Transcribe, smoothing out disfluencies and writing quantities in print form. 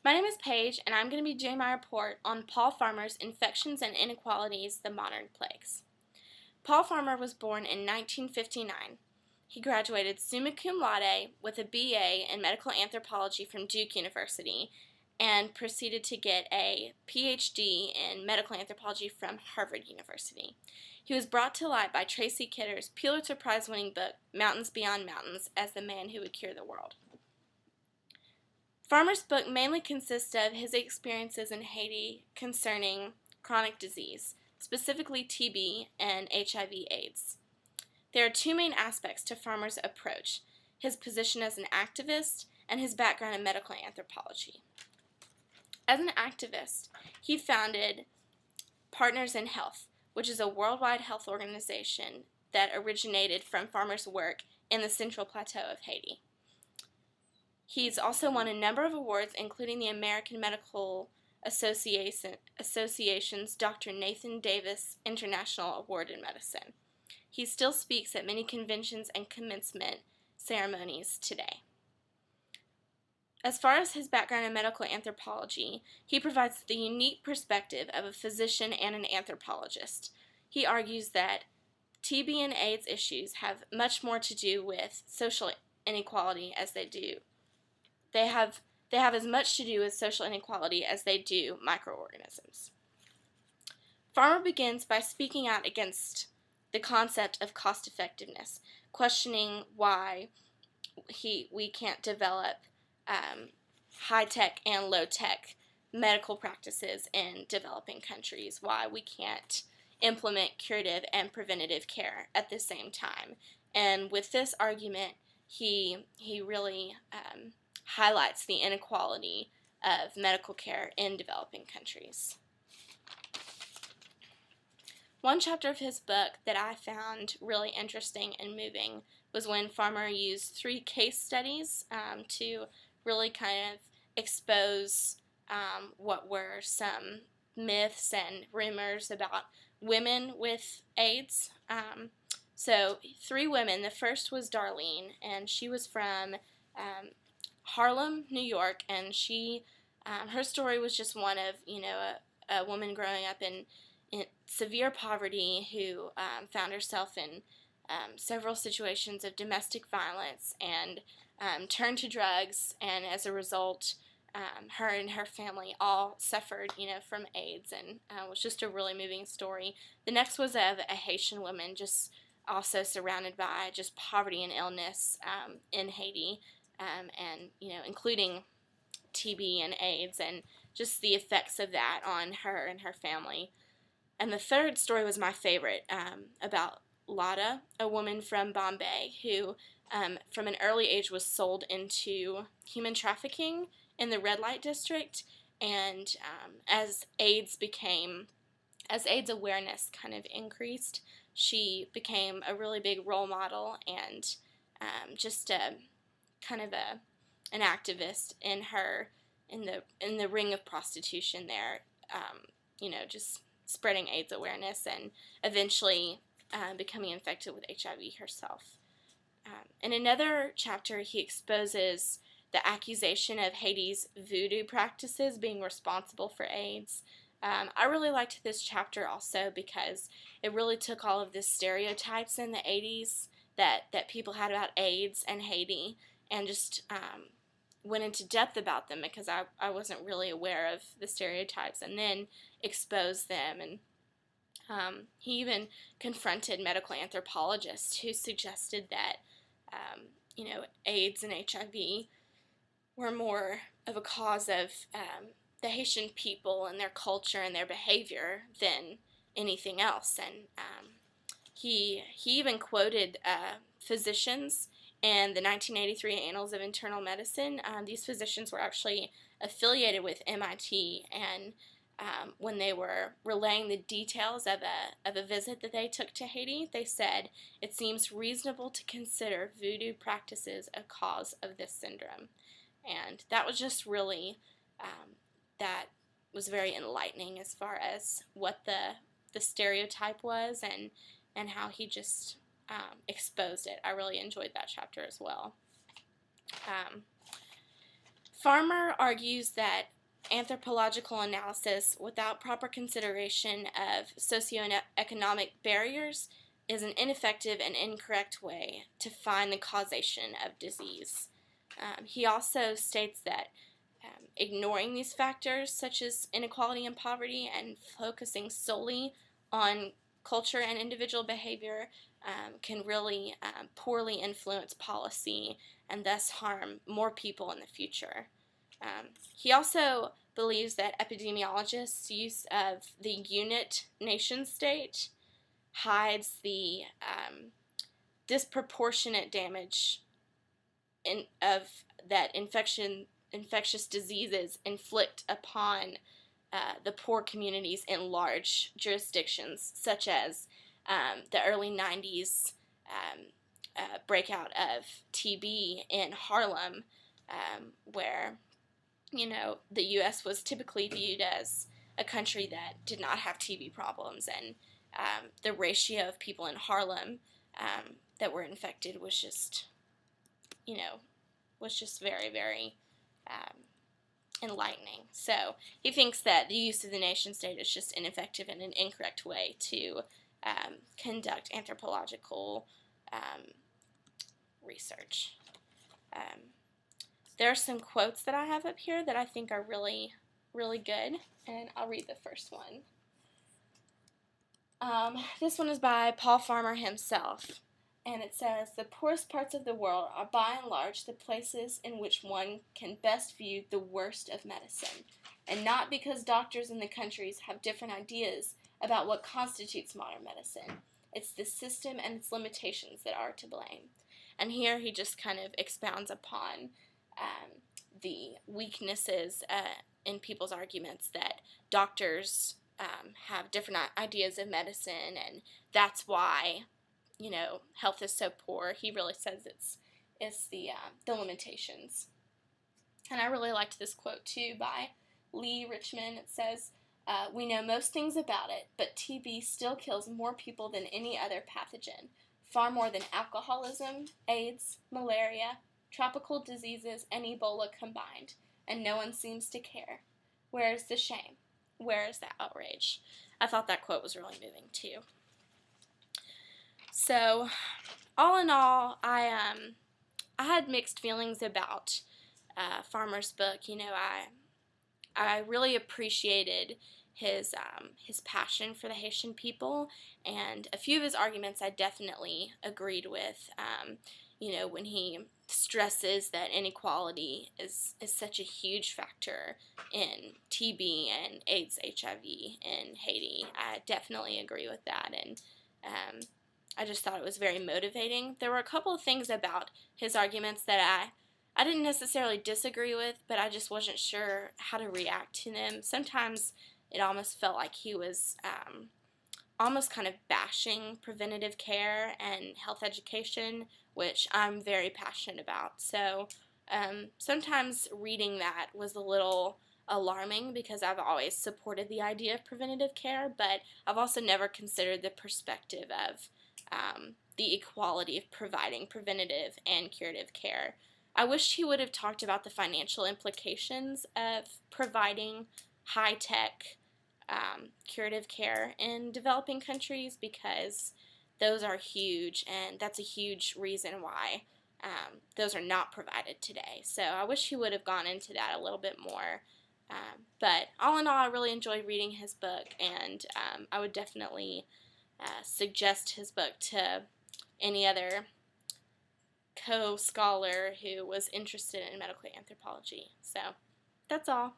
My name is Paige, and I'm going to be doing my report on Paul Farmer's Infections and Inequalities, the Modern Plagues. Paul Farmer was born in 1959. He graduated summa cum laude with a BA in medical anthropology from Duke University and proceeded to get a PhD in medical anthropology from Harvard University. He was brought to light by Tracy Kidder's Pulitzer Prize-winning book, Mountains Beyond Mountains, as the man who would cure the world. Farmer's book mainly consists of his experiences in Haiti concerning chronic disease, specifically TB and HIV/AIDS. There are two main aspects to Farmer's approach: his position as an activist and his background in medical anthropology. As an activist, he founded Partners in Health, which is a worldwide health organization that originated from Farmer's work in the Central Plateau of Haiti. He's also won a number of awards, including the American Medical Association's Dr. Nathan Davis International Award in Medicine. He still speaks at many conventions and commencement ceremonies today. As far as his background in medical anthropology, he provides the unique perspective of a physician and an anthropologist. He argues that TB and AIDS issues have much more to do with social inequality as they do. They have as much to do with social inequality as they do microorganisms. Farmer begins by speaking out against the concept of cost-effectiveness, questioning why we can't develop high-tech and low-tech medical practices in developing countries, why we can't implement curative and preventative care at the same time. And with this argument, he really highlights the inequality of medical care in developing countries. One chapter of his book that I found really interesting and moving was when Farmer used 3 case studies to really kind of expose what were some myths and rumors about women with AIDS. So 3 women. The first was Darlene, and she was from Harlem, New York, and she, her story was just one of, a woman growing up in severe poverty who found herself in several situations of domestic violence and turned to drugs, and as a result, her and her family all suffered, from AIDS, and was just a really moving story. The next was of a Haitian woman, just also surrounded by just poverty and illness in Haiti. And including TB and AIDS and just the effects of that on her and her family. And the third story was my favorite, about Lada, a woman from Bombay who from an early age was sold into human trafficking in the red light district, and as AIDS awareness kind of increased, she became a really big role model and just a kind of an activist in the ring of prostitution there, just spreading AIDS awareness and eventually becoming infected with HIV herself. In another chapter, he exposes the accusation of Haiti's voodoo practices being responsible for AIDS. I really liked this chapter also because it really took all of the stereotypes in the 80s that people had about AIDS and Haiti and just went into depth about them because I wasn't really aware of the stereotypes, and then exposed them. And he even confronted medical anthropologists who suggested that AIDS and HIV were more of a cause of the Haitian people and their culture and their behavior than anything else. And he even quoted physicians in the 1983 Annals of Internal Medicine. These physicians were actually affiliated with MIT, and when they were relaying the details of a visit that they took to Haiti, they said, "It seems reasonable to consider voodoo practices a cause of this syndrome." And that was just really, that was very enlightening as far as what the stereotype was and how he just exposed it. I really enjoyed that chapter as well. Farmer argues that anthropological analysis without proper consideration of socioeconomic barriers is an ineffective and incorrect way to find the causation of disease. He also states that ignoring these factors, such as inequality and poverty, and focusing solely on culture and individual behavior can really poorly influence policy and thus harm more people in the future. He also believes that epidemiologists' use of the unit nation state hides the disproportionate damage that infectious diseases inflict upon the poor communities in large jurisdictions, such as the early 90s breakout of TB in Harlem, where the U.S. was typically viewed as a country that did not have TB problems, and the ratio of people in Harlem that were infected was just, very, very enlightening. So he thinks that the use of the nation state is just ineffective and an incorrect way to conduct anthropological research. There are some quotes that I have up here that I think are really, really good, and I'll read the first one. This one is by Paul Farmer himself, and it says, "The poorest parts of the world are by and large the places in which one can best view the worst of medicine, and not because doctors in the countries have different ideas about what constitutes modern medicine. It's the system and its limitations that are to blame." And here he just kind of expounds upon the weaknesses in people's arguments that doctors have different ideas of medicine, and that's why health is so poor. He really says it's the limitations. And I really liked this quote too by Lee Richmond. It says, "We know most things about it, but TB still kills more people than any other pathogen, far more than alcoholism, AIDS, malaria, tropical diseases, and Ebola combined, and no one seems to care. Where is the shame? Where is the outrage?" I thought that quote was really moving too. So, all in all, I had mixed feelings about Farmer's book. I really appreciated his passion for the Haitian people, and a few of his arguments I definitely agreed with. When he stresses that inequality is such a huge factor in TB and AIDS, HIV in Haiti. I definitely agree with that, and I just thought it was very motivating. There were a couple of things about his arguments that I didn't necessarily disagree with, but I just wasn't sure how to react to them. Sometimes it almost felt like he was almost kind of bashing preventative care and health education, which I'm very passionate about. So sometimes reading that was a little alarming because I've always supported the idea of preventative care, but I've also never considered the perspective of the equality of providing preventative and curative care. I wish he would have talked about the financial implications of providing high-tech curative care in developing countries, because those are huge, and that's a huge reason why those are not provided today. So I wish he would have gone into that a little bit more. But all in all, I really enjoyed reading his book, and I would definitely suggest his book to any other co-scholar who was interested in medical anthropology. So that's all.